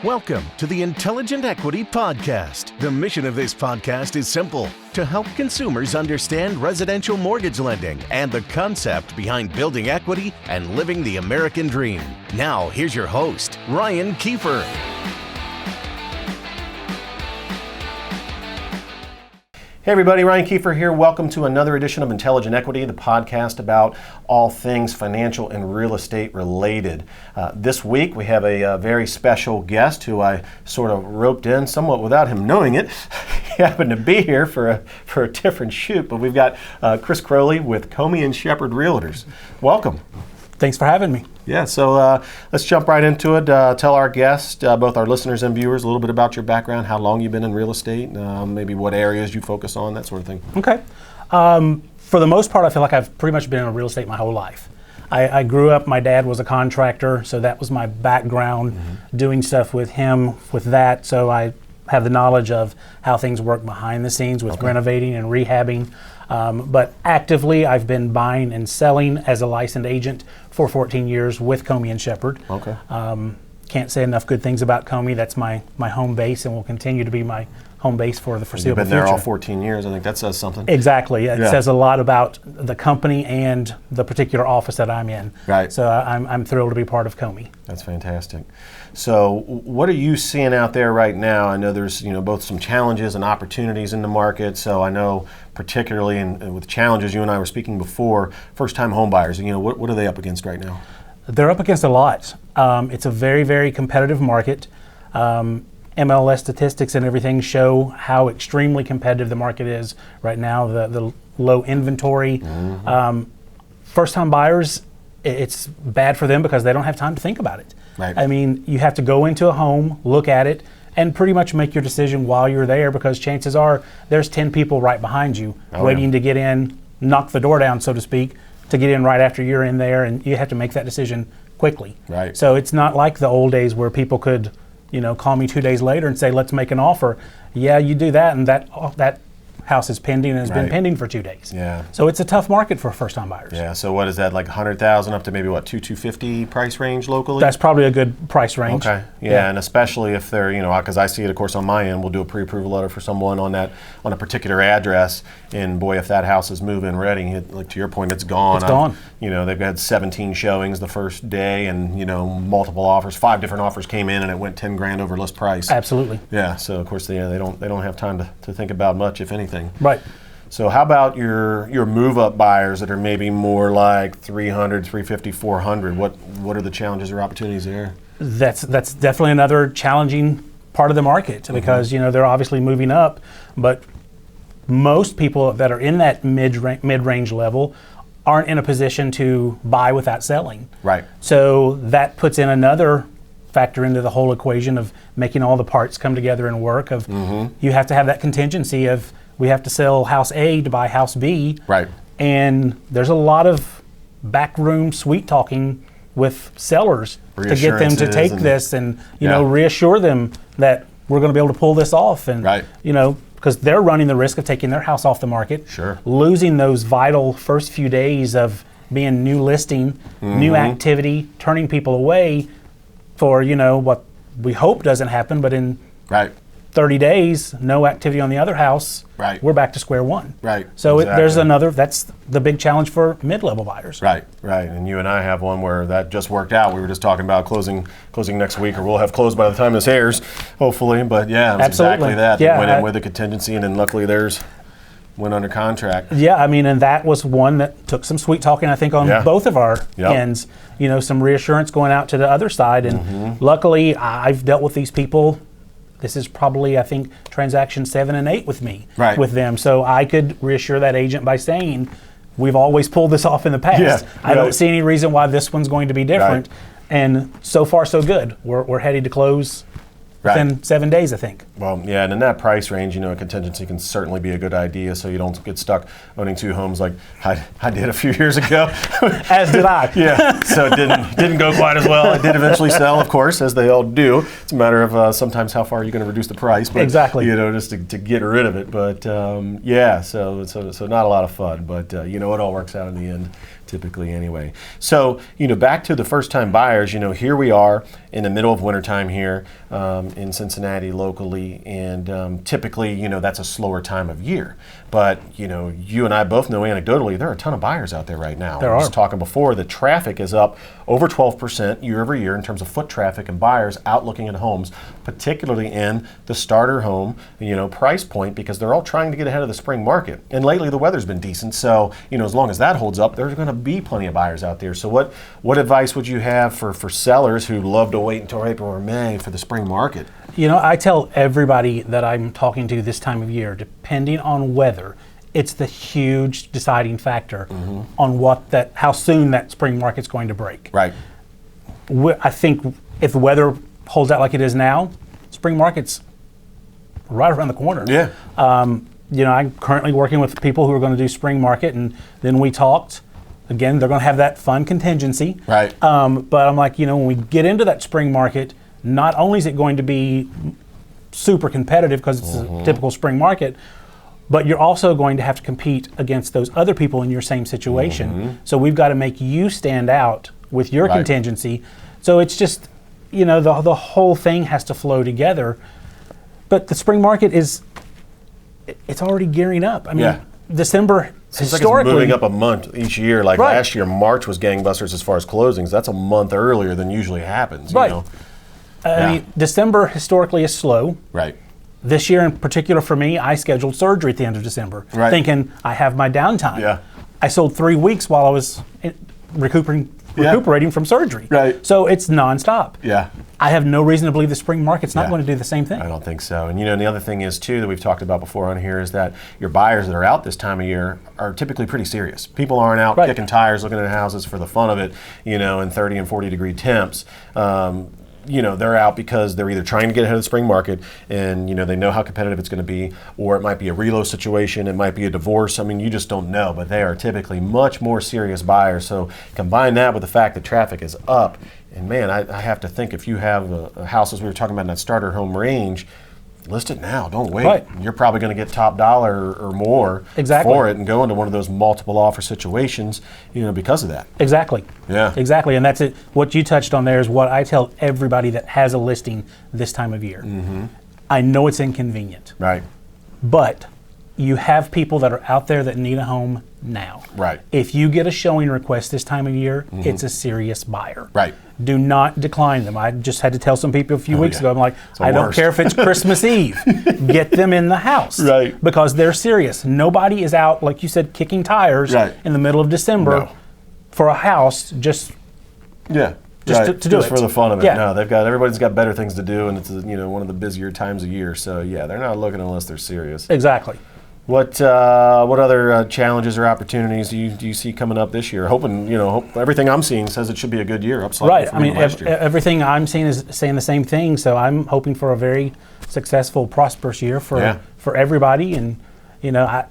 Welcome to the Intelligent Equity Podcast. The mission of this podcast is simple: to help consumers understand residential mortgage lending and the concept behind building equity and living the American dream. Now, here's your host, Ryan Kiefer. Hey everybody, Ryan Kiefer here. Welcome to another edition of Intelligent Equity, the podcast about all things financial and real estate related. This week we have a very special guest who I sort of roped in somewhat without him knowing it. He happened to be here for a different shoot, but we've got Chris Crowley with Comey & Shepard Realtors. Welcome. Thanks for having me. Yeah, so let's jump right into it. Tell our guests, both our listeners and viewers, a little bit about your background, how long you've been in real estate, maybe what areas you focus on, that sort of thing. Okay. For the most part, I feel like I've pretty much been in real estate my whole life. I grew up, my dad was a contractor, so that was my background, doing stuff with him with that. So I have the knowledge of how things work behind the scenes with renovating and rehabbing. But actively, I've been buying and selling as a licensed agent for 14 years with Comey & Shepard. Okay. Can't say enough good things about Comey. That's my home base and will continue to be my home base for the foreseeable future. You've been there all 14 years. I think that says something. Exactly. It says a lot about the company and the particular office that I'm in. Right. So I'm thrilled to be part of Comey. That's fantastic. So what are you seeing out there right now? I know there's both some challenges and opportunities in the market. So I know particularly with challenges, you and I were speaking before, first-time home buyers. What are they up against right now? They're up against a lot. It's a very, very competitive market. MLS statistics and everything show how extremely competitive the market is right now, the low inventory. First-time buyers, it's bad for them because they don't have time to think about it. Right. I mean, you have to go into a home, look at it, and pretty much make your decision while you're there because chances are there's 10 people right behind you waiting to get in, knock the door down, so to speak, to get in right after you're in there, and you have to make that decision quickly. Right. So it's not like the old days where people could call me 2 days later and say, let's make an offer. Yeah, you do that, and that house is pending and has been pending for 2 days. Yeah. So it's a tough market for first-time buyers. Yeah. So what is that, like 100,000 up to maybe $250 price range locally? That's probably a good price range. Okay. Yeah, and especially if they're, because I see it, of course, on my end, we'll do a pre-approval letter for someone on a particular address, and boy, if that house is move-in ready, like to your point, it's gone. It's gone. They've had 17 showings the first day, and multiple offers, 5 different offers came in, and it went 10 grand over list price. Absolutely. Yeah. So of course they don't have time to think about much, if anything. Right. So how about your move-up buyers that are maybe more like 300, 350, 400? What are the challenges or opportunities there? That's definitely another challenging part of the market because they're obviously moving up, but most people that are in that mid-range level aren't in a position to buy without selling. Right. So that puts in another factor into the whole equation of making all the parts come together and work. You have to have that contingency of we have to sell house A to buy house B. Right. And there's a lot of backroom sweet talking with sellers to get them to take this and reassure them that we're going to be able to pull this off and because they're running the risk of taking their house off the market, losing those vital first few days of being new listing, new activity, turning people away for what we hope doesn't happen, but in 30 days, no activity on the other house, we're back to square one. Right. So there's that's the big challenge for mid-level buyers. Right. And you and I have one where that just worked out. We were just talking about closing next week, or we'll have closed by the time this airs, hopefully. But yeah, it was exactly that. They went in with a contingency, and then luckily theirs went under contract. Yeah, I mean, and that was one that took some sweet talking, I think, on both of our ends. Some reassurance going out to the other side. And luckily, I've dealt with these people. This is probably, I think, transaction 7 and 8 with me, with them. So I could reassure that agent by saying, we've always pulled this off in the past. I don't see any reason why this one's going to be different. And so far, so good. We're headed to close within 7 days, I think. Well, yeah, and in that price range, a contingency can certainly be a good idea so you don't get stuck owning 2 homes like I did a few years ago. As did I. Yeah, so it didn't go quite as well. It did eventually sell, of course, as they all do. It's a matter of sometimes how far you're going to reduce the price. But, just to get rid of it. But so not a lot of fun. But it all works out in the end. typically anyway. So, back to the first-time buyers, here we are in the middle of wintertime here in Cincinnati locally, and typically, that's a slower time of year. But, you and I both know anecdotally there are a ton of buyers out there right now. There I are. was talking before, the traffic is up over 12% year over year in terms of foot traffic and buyers out looking at homes, particularly in the starter home, price point, because they're all trying to get ahead of the spring market. And lately the weather's been decent, so, as long as that holds up, there's going to be plenty of buyers out there. So what advice would you have for sellers who love to wait until April or May for the spring market? I tell everybody that I'm talking to this time of year, depending on weather, it's the huge deciding factor on how soon that spring market's going to break. Right. I think if the weather holds out like it is now, spring market's right around the corner. Yeah. I'm currently working with people who are going to do spring market, and then we talked. Again, they're going to have that fun contingency. Right. But I'm like, when we get into that spring market, not only is it going to be super competitive because it's a typical spring market, but you're also going to have to compete against those other people in your same situation. So we've got to make you stand out with your contingency. So it's just, the whole thing has to flow together. But the spring market it's already gearing up. I mean, December Seems historically, like it's moving up a month each year. Like last year, March was gangbusters as far as closings. That's a month earlier than usually happens. I mean, December historically is slow. Right. This year in particular for me, I scheduled surgery at the end of December, thinking I have my downtime. Yeah. I sold 3 weeks while I was recuperating from surgery. Right. So it's nonstop. Yeah. I have no reason to believe the spring market's not going to do the same thing. I don't think so. And and the other thing is too that we've talked about before on here is that your buyers that are out this time of year are typically pretty serious. People aren't out kicking tires looking at houses for the fun of it, in 30 and 40 degree temps. They're out because they're either trying to get ahead of the spring market and, they know how competitive it's going to be, or it might be a reload situation, it might be a divorce. I mean, you just don't know, but they are typically much more serious buyers. So combine that with the fact that traffic is up, and man, I have to think if you have a house, as we were talking about in that starter home range, list it now. Don't wait. Right. You're probably going to get top dollar or more for it and go into one of those multiple offer situations, because of that. Exactly. Yeah. Exactly. And that's it. What you touched on there is what I tell everybody that has a listing this time of year. I know it's inconvenient. Right. But you have people that are out there that need a home now. Right. If you get a showing request this time of year, it's a serious buyer. Right. Do not decline them. I just had to tell some people a few weeks ago, I'm like, I don't care if it's Christmas Eve. Get them in the house. Right. Because they're serious. Nobody is out, like you said, kicking tires in the middle of December for a house just to do it. Just for the fun of it. Yeah. No, everybody's got better things to do, and it's one of the busier times of year. So they're not looking unless they're serious. Exactly. What other challenges or opportunities do you see coming up this year? Hoping everything I'm seeing says it should be a good year. Up slightly from last year. Everything I'm seeing is saying the same thing. So I'm hoping for a very successful, prosperous year for everybody. And I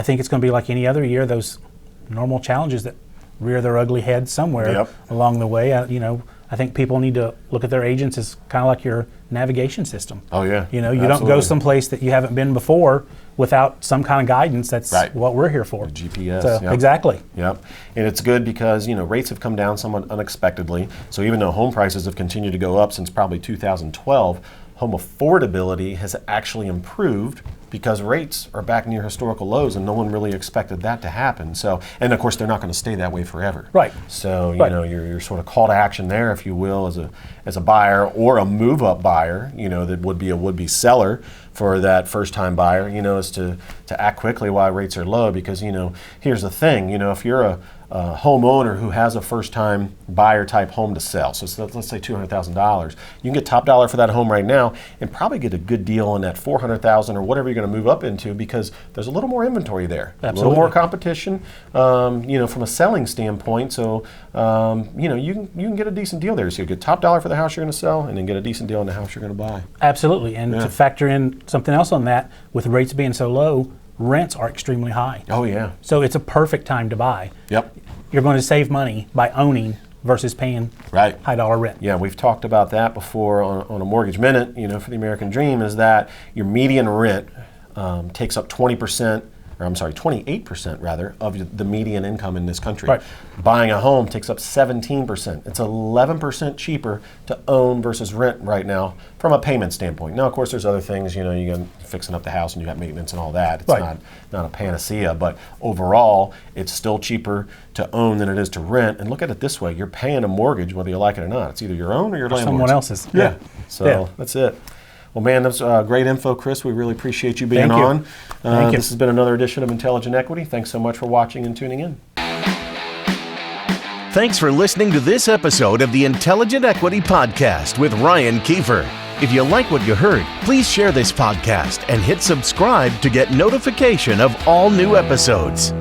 think it's going to be like any other year. Those normal challenges that rear their ugly head somewhere along the way. I think people need to look at their agents as kind of like your navigation system. Oh yeah. You don't go someplace that you haven't been before without some kind of guidance. That's what we're here for. The GPS. So, exactly. Yep. And it's good because, rates have come down somewhat unexpectedly. So even though home prices have continued to go up since probably 2012, home affordability has actually improved because rates are back near historical lows, and no one really expected that to happen. So, and of course, they're not going to stay that way forever. Right. So, your sort of call to action there, if you will, as a buyer or a move-up buyer, that would be a would-be seller for that first-time buyer, is to act quickly while rates are low. Because here's the thing, if you're a homeowner who has a first-time buyer type home to sell, so let's say $200,000, you can get top dollar for that home right now and probably get a good deal on that $400,000 or whatever you're going to move up into, because there's a little more inventory there. Absolutely. A little more competition, from a selling standpoint. So, you can get a decent deal there. So you get top dollar for the house you're going to sell, and then get a decent deal on the house you're going to buy. Absolutely. And to factor in something else on that, with rates being so low, rents are extremely high. Oh yeah. So it's a perfect time to buy. Yep. You're going to save money by owning versus paying high dollar rent. Yeah, we've talked about that before on a Mortgage Minute, for the American Dream, is that your median rent takes up 20% 28% rather, of the median income in this country. Right. Buying a home takes up 17%. It's 11% cheaper to own versus rent right now from a payment standpoint. Now, of course, there's other things, you got fixing up the house and you got maintenance and all that. It's not a panacea, but overall, it's still cheaper to own than it is to rent. And look at it this way, you're paying a mortgage whether you like it or not. It's either your own or your landlord's. Someone else's. Yeah. So that's it. Well, man, that's great info, Chris. We really appreciate you being on. Thank you. This has been another edition of Intelligent Equity. Thanks so much for watching and tuning in. Thanks for listening to this episode of the Intelligent Equity Podcast with Ryan Kiefer. If you like what you heard, please share this podcast and hit subscribe to get notification of all new episodes.